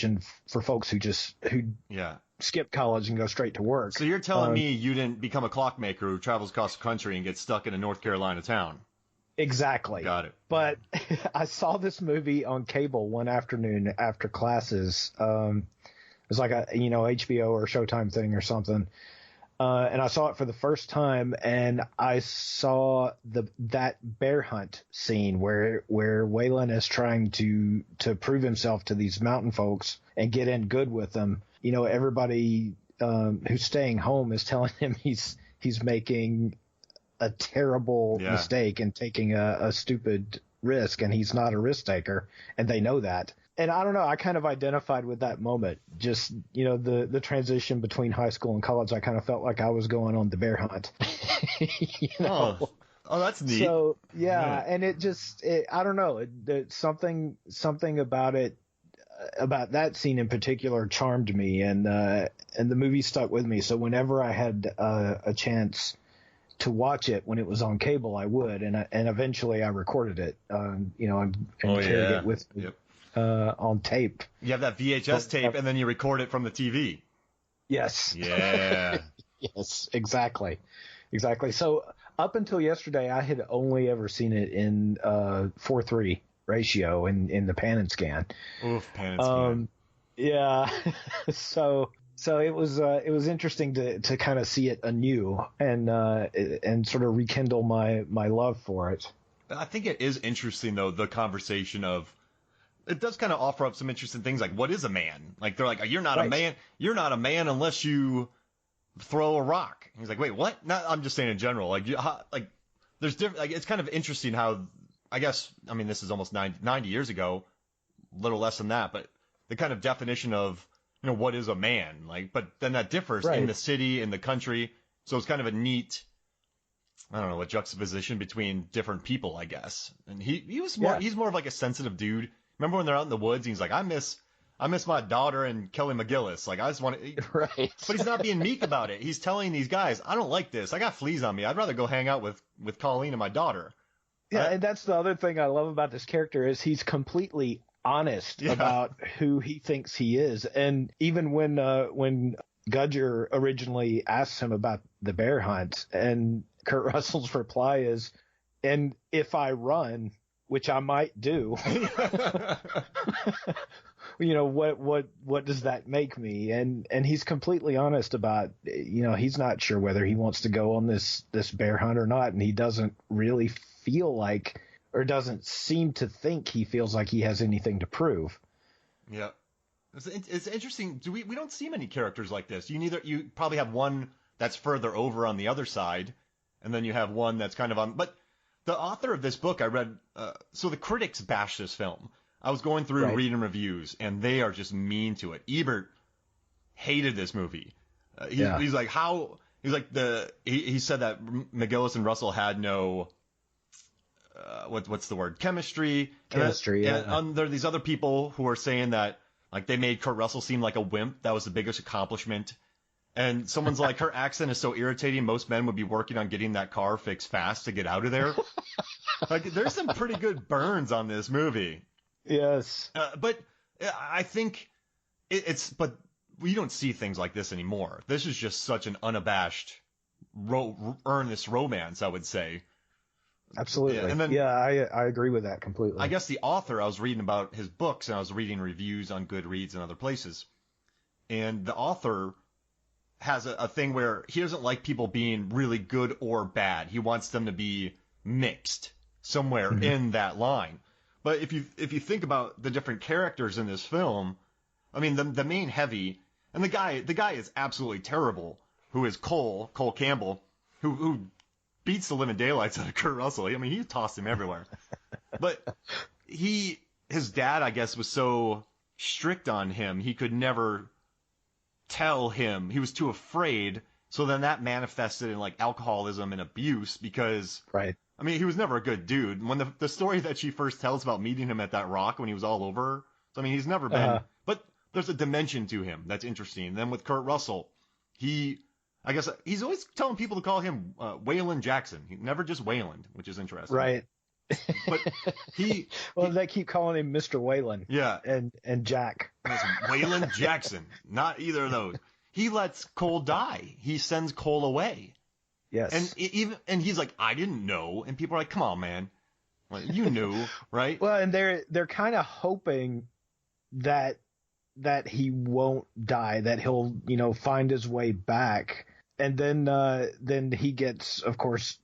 transition for folks who skip college and go straight to work. So you're telling me you didn't become a clockmaker who travels across the country and gets stuck in a North Carolina town? Exactly. Got it. But I saw this movie on cable one afternoon after classes. It was like a, HBO or Showtime thing or something. And I saw it for the first time, and I saw that bear hunt scene where Waylon is trying to prove himself to these mountain folks and get in good with them. Everybody who's staying home is telling him he's making a terrible mistake and taking a stupid risk, and he's not a risk taker, and they know that. And I don't know, I kind of identified with that moment. Just, the transition between high school and college, I kind of felt like I was going on the bear hunt. Oh, that's neat. So, yeah. And I don't know, something about it, about that scene in particular charmed me, and the movie stuck with me. So whenever I had a chance to watch it when it was on cable, I would, and eventually I recorded it, and carried it with me. Yep. On tape. You have that VHS tape, and then you record it from the TV. Yes. Yeah. Yes, exactly. So up until yesterday, I had only ever seen it in 4:3 ratio in the pan and scan. Oof, pan and scan. Yeah. So it was interesting to kind of see it anew and sort of rekindle my love for it. I think it is interesting though, the conversation of. It does kind of offer up some interesting things, like what is a man? Like they're like, you're not a man. You're not a man unless you throw a rock. He's like, wait, what? No, I'm just saying in general. Like there's different. Like it's kind of interesting how this is almost 90 years ago, a little less than that, but the kind of definition of what is a man? Like, but then that differs in the city, in the country. So it's kind of a neat. I don't know, a juxtaposition between different people, I guess. And he was more. Yeah. He's more of like a sensitive dude. Remember when they're out in the woods and he's like, I miss my daughter and Kelly McGillis. Like, I just want to. Right. But he's not being meek about it. He's telling these guys, I don't like this. I got fleas on me. I'd rather go hang out with Colleen and my daughter. Yeah, and that's the other thing I love about this character is he's completely honest about who he thinks he is. And even when Gudger originally asks him about the bear hunt, and Kurt Russell's reply is, and if I run, which I might do, what does that make me? And he's completely honest about, he's not sure whether he wants to go on this bear hunt or not. And he doesn't really feel like, or doesn't seem to think he feels like he has anything to prove. Yeah. It's interesting. We don't see many characters like this. You probably have one that's further over on the other side, and then you have one that's kind of on, but the author of this book I read, so the critics bash this film. I was going through reading reviews, and they are just mean to it. Ebert hated this movie. He's like, how? He's like he said that McGillis and Russell had no, what's the word? Chemistry. And there are these other people who are saying that like they made Kurt Russell seem like a wimp. That was the biggest accomplishment. And someone's like, her accent is so irritating, most men would be working on getting that car fixed fast to get out of there. Like, there's some pretty good burns on this movie. Yes. But I think but we don't see things like this anymore. This is just such an unabashed, earnest romance, I would say. Absolutely. Yeah, and then, I agree with that completely. I guess the author, I was reading about his books, and I was reading reviews on Goodreads and other places. And the author has a thing where he doesn't like people being really good or bad. He wants them to be mixed somewhere in that line. But if you think about the different characters in this film, I mean, the main heavy, and the guy is absolutely terrible, who is Cole Campbell, who beats the living daylights out of Kurt Russell. I mean, he tossed him everywhere. But his dad, I guess, was so strict on him, he could never tell him. He was too afraid. So then that manifested in like alcoholism and abuse because, right. I mean, he was never a good dude. When the story that she first tells about meeting him at that rock when he was all over her, so, I mean, he's never been, but there's a dimension to him that's interesting. And then with Kurt Russell, I guess he's always telling people to call him Waylon Jackson. He never just Wayland, which is interesting. Right. But they keep calling him Mr. Whalen. Yeah. And Jack. Whalen Jackson. Not either of those. He lets Cole die. He sends Cole away. Yes. And he's like, I didn't know. And people are like, come on, man. Like, you knew, right? Well, and they're kind of hoping that he won't die, that he'll, find his way back. And then he gets, of course,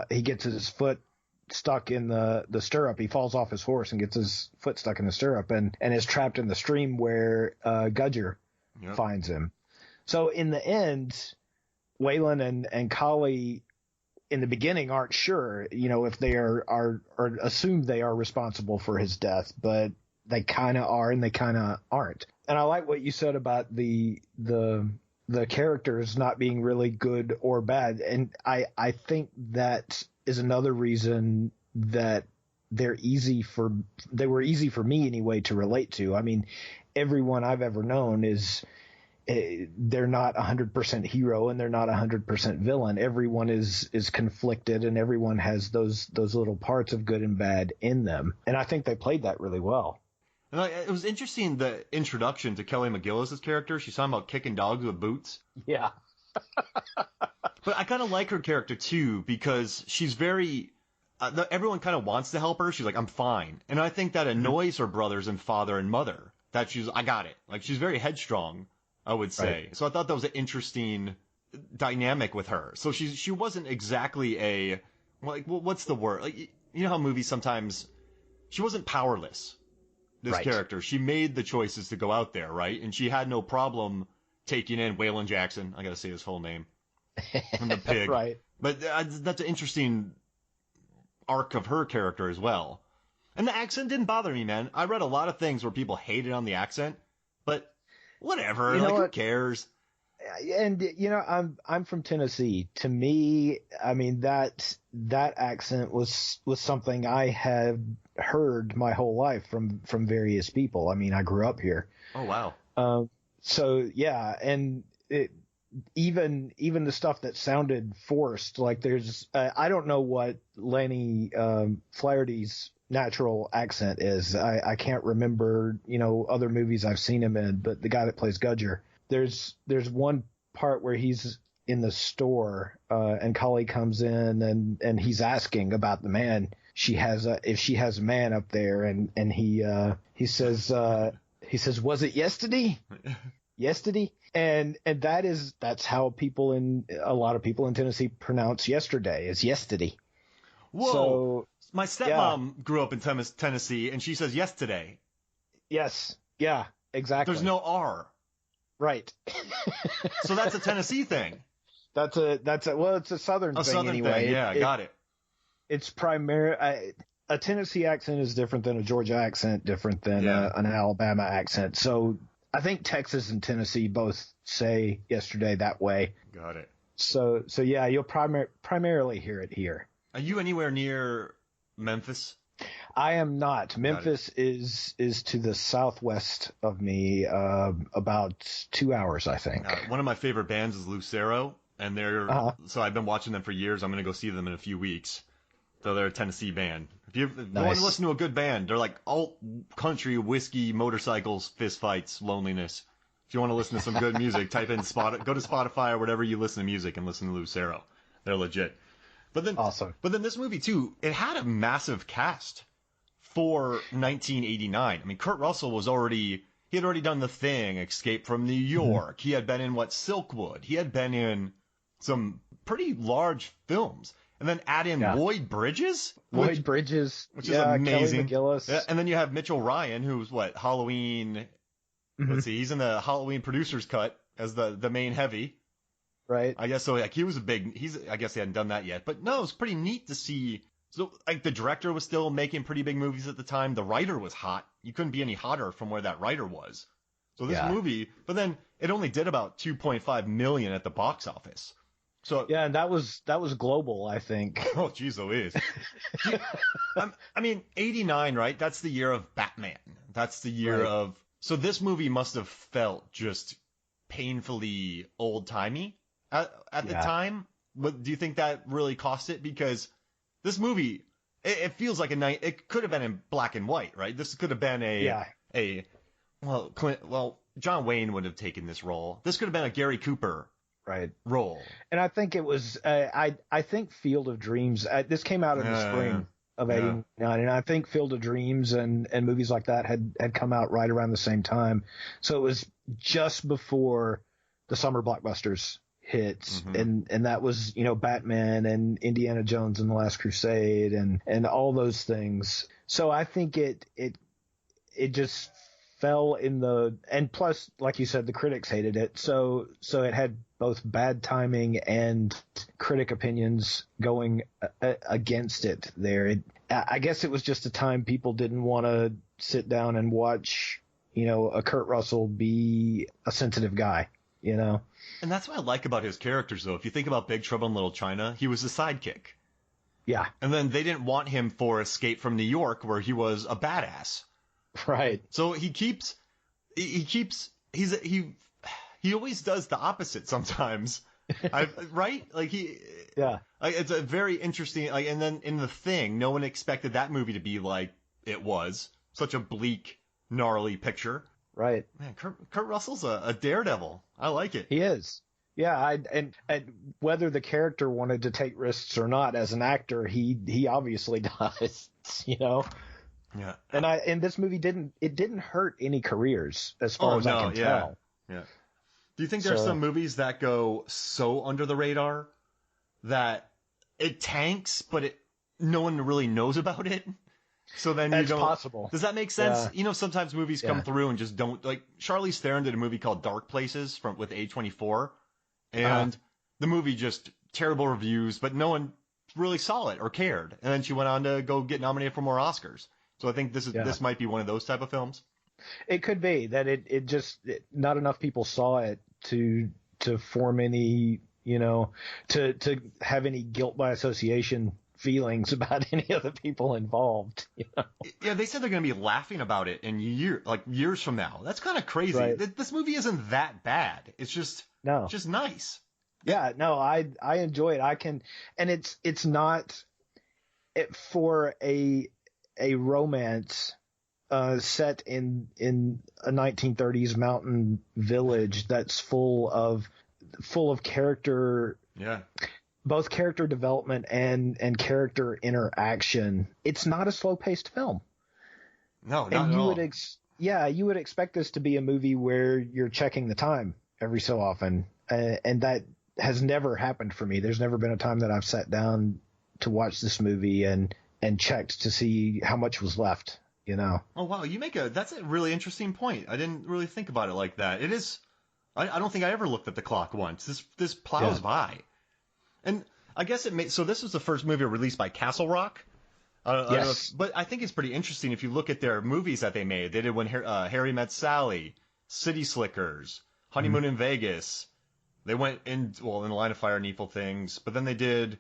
he gets his foot stuck in the stirrup. He falls off his horse and gets his foot stuck in the stirrup and is trapped in the stream where Gudger finds him. So in the end, Waylon and Collie in the beginning aren't sure, if they are assumed they are responsible for his death, but they kind of are and they kind of aren't. And I like what you said about the characters not being really good or bad. And I think that is another reason that they were easy for me anyway to relate to. I mean, everyone I've ever known they're not 100% hero and they're not 100% villain. Everyone is conflicted and everyone has those little parts of good and bad in them. And I think they played that really well. And it was interesting, the introduction to Kelly McGillis' character. She's talking about kicking dogs with boots. Yeah. But I kind of like her character too, because she's very, everyone kind of wants to help her. She's like, I'm fine. And I think that annoys her brothers and father and mother, that I got it. Like, she's very headstrong, I would say. Right. So I thought that was an interesting dynamic with her. So she wasn't exactly what's the word? Like, you know how movies sometimes, she wasn't powerless, this character. She made the choices to go out there, right? And she had no problem taking in Waylon Jackson. I got to say his full name. From the pig. Right. But that's an interesting arc of her character as well. And the accent didn't bother me, man. I read a lot of things where people hated on the accent, but whatever. Who cares? And I'm from Tennessee. To me, I mean, that accent was something I had heard my whole life from various people. I mean, I grew up here. Oh wow. So yeah, and even the stuff that sounded forced, like there's I don't know what Lenny Flaherty's natural accent is. I can't remember, other movies I've seen him in, but the guy that plays Gudger, there's one part where he's in the store and Collie comes in and he's asking about the man if she has a man up there, and he says was it yesterday? Yesterday? And that's how a lot of people in Tennessee pronounce yesterday, is yesterday. Whoa. So, my stepmom grew up in Tennessee, and she says yesterday. Yes. Yeah, exactly. There's no R. Right. So that's a Tennessee thing. It's a Southern thing anyway. Thing. Yeah, got it. It's a Tennessee accent is different than a Georgia accent, different than an Alabama accent. So I think Texas and Tennessee both say yesterday that way. Got it. So yeah, you'll primarily hear it here. Are you anywhere near Memphis? I am not. Memphis is to the southwest of me, about 2 hours, I think. One of my favorite bands is Lucero, and so I've been watching them for years. I'm going to go see them in a few weeks. So they're a Tennessee band. If you want to listen to a good band, they're like alt country, whiskey, motorcycles, fist fights, loneliness. If you want to listen to some good music, type in go to Spotify or whatever you listen to music and listen to Lucero. They're legit. But then, awesome. But then this movie too, it had a massive cast for 1989. I mean, Kurt Russell he had already done The Thing, Escape from New York. Mm-hmm. He had been in Silkwood. He had been in some pretty large films. And then add in Lloyd Bridges? Which is amazing. Kelly McGillis. Yeah, and then you have Mitchell Ryan, who's Halloween. Mm-hmm. Let's see, he's in the Halloween producer's cut as the main heavy. Right. I guess so. Like, he was I guess he hadn't done that yet. But no, it was pretty neat to see. So, like, the director was still making pretty big movies at the time. The writer was hot. You couldn't be any hotter from where that writer was. So this movie, but then it only did about $2.5 million at the box office. So yeah, and that was global, I think. Oh, geez, Louise. I mean, 89, right? That's the year of Batman. That's the year of. So this movie must have felt just painfully old-timey at the time. But do you think that really cost it? Because this movie, it feels like it could have been in black and white, right? This could have been John Wayne would have taken this role. This could have been a Gary Cooper role. And I think it was, I think Field of Dreams, this came out in the spring of '89, and I think Field of Dreams and movies like that had come out right around the same time. So it was just before the summer blockbusters hits, and that was, Batman and Indiana Jones and the Last Crusade and all those things. So I think it just fell in and plus, like you said, the critics hated it. So it had both bad timing and critic opinions going against it there. I guess it was just a time people didn't want to sit down and watch, a Kurt Russell be a sensitive guy, And that's what I like about his characters, though. If you think about Big Trouble in Little China, he was the sidekick. Yeah. And then they didn't want him for Escape from New York, where he was a badass. Right. So he always does the opposite sometimes. Right? It's a very interesting, and then in The Thing, no one expected that movie to be like it was. Such a bleak, gnarly picture. Right. Man, Kurt Russell's a daredevil. I like it. He is. Yeah, and whether the character wanted to take risks or not as an actor, he obviously does, Yeah. And this movie didn't hurt any careers as far as I can tell. Yeah. Do you think there's some movies that go so under the radar that it tanks, but no one really knows about it? So then That's possible. Does that make sense? Yeah. Sometimes movies come through and just don't, like Charlize Theron did a movie called Dark Places with A24, and the movie just terrible reviews, but no one really saw it or cared. And then she went on to go get nominated for more Oscars. So I think this might be one of those type of films. It could be that it just not enough people saw it to form any, to have any guilt by association feelings about any of the people involved. Yeah, they said they're going to be laughing about it in years from now. That's kind of crazy. Right. This movie isn't that bad. It's just nice. Yeah, no, I enjoy it. And it's not for a romance set in a 1930s mountain village that's full of character. Yeah. Both character development and character interaction. It's not a slow-paced film. No, not at all. You would expect this to be a movie where you're checking the time every so often, and that has never happened for me. There's never been a time that I've sat down to watch this movie and checked to see how much was left. Oh wow, that's a really interesting point. I didn't really think about it like that. It is. I don't think I ever looked at the clock once. This plows by. And I guess so this was the first movie released by Castle Rock. Yes. But I think it's pretty interesting if you look at their movies that they made. They did When Harry Met Sally, City Slickers, Honeymoon in Vegas. They went in the Line of Fire and Evil Things. But then they did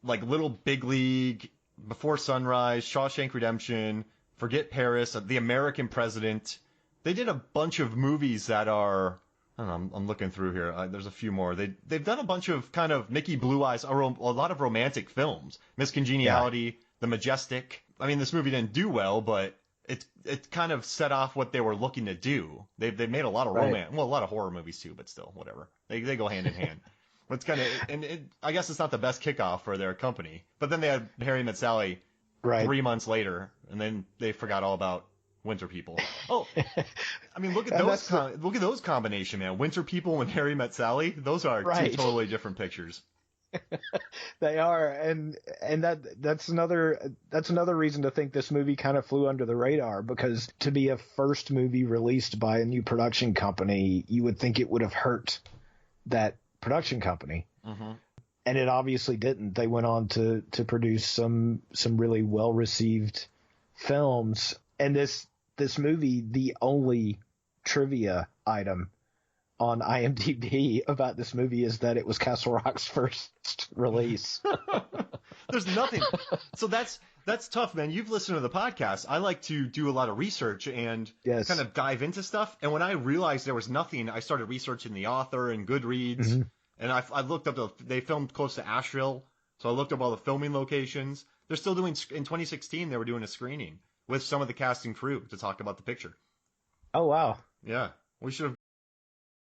like Little Big League, Before Sunrise, Shawshank Redemption, Forget Paris, The American President. They did a bunch of movies that are... I don't know, I'm looking through here. There's a few more. They've done a bunch of kind of Mickey Blue Eyes, a lot of romantic films. Miss Congeniality, The Majestic. I mean, this movie didn't do well, but it kind of set off what they were looking to do. They made a lot of romance, a lot of horror movies too, but still, whatever. They go hand in hand. But it's kind of, I guess it's not the best kickoff for their company. But then they had Harry Met Sally 3 months later, and then they forgot all about Winter People. Oh, I mean, look at those combination, man. Winter People and Harry Met Sally. Those are two totally different pictures. They are, and that's another reason to think this movie kind of flew under the radar, because to be a first movie released by a new production company, you would think it would have hurt that production company. Mm-hmm. And it obviously didn't. They went on to produce some really well received films, and this movie, the only trivia item on IMDb about this movie is that it was Castle Rock's first release. There's nothing. So that's tough, man. You've listened to the podcast. I like to do a lot of research and kind of dive into stuff. And when I realized there was nothing, I started researching the author and Goodreads. Mm-hmm. And I looked up they filmed close to Asheville. So I looked up all the filming locations. They're still doing in 2016. They were doing a screening with some of the cast and crew to talk about the picture. Oh wow. Yeah, we should have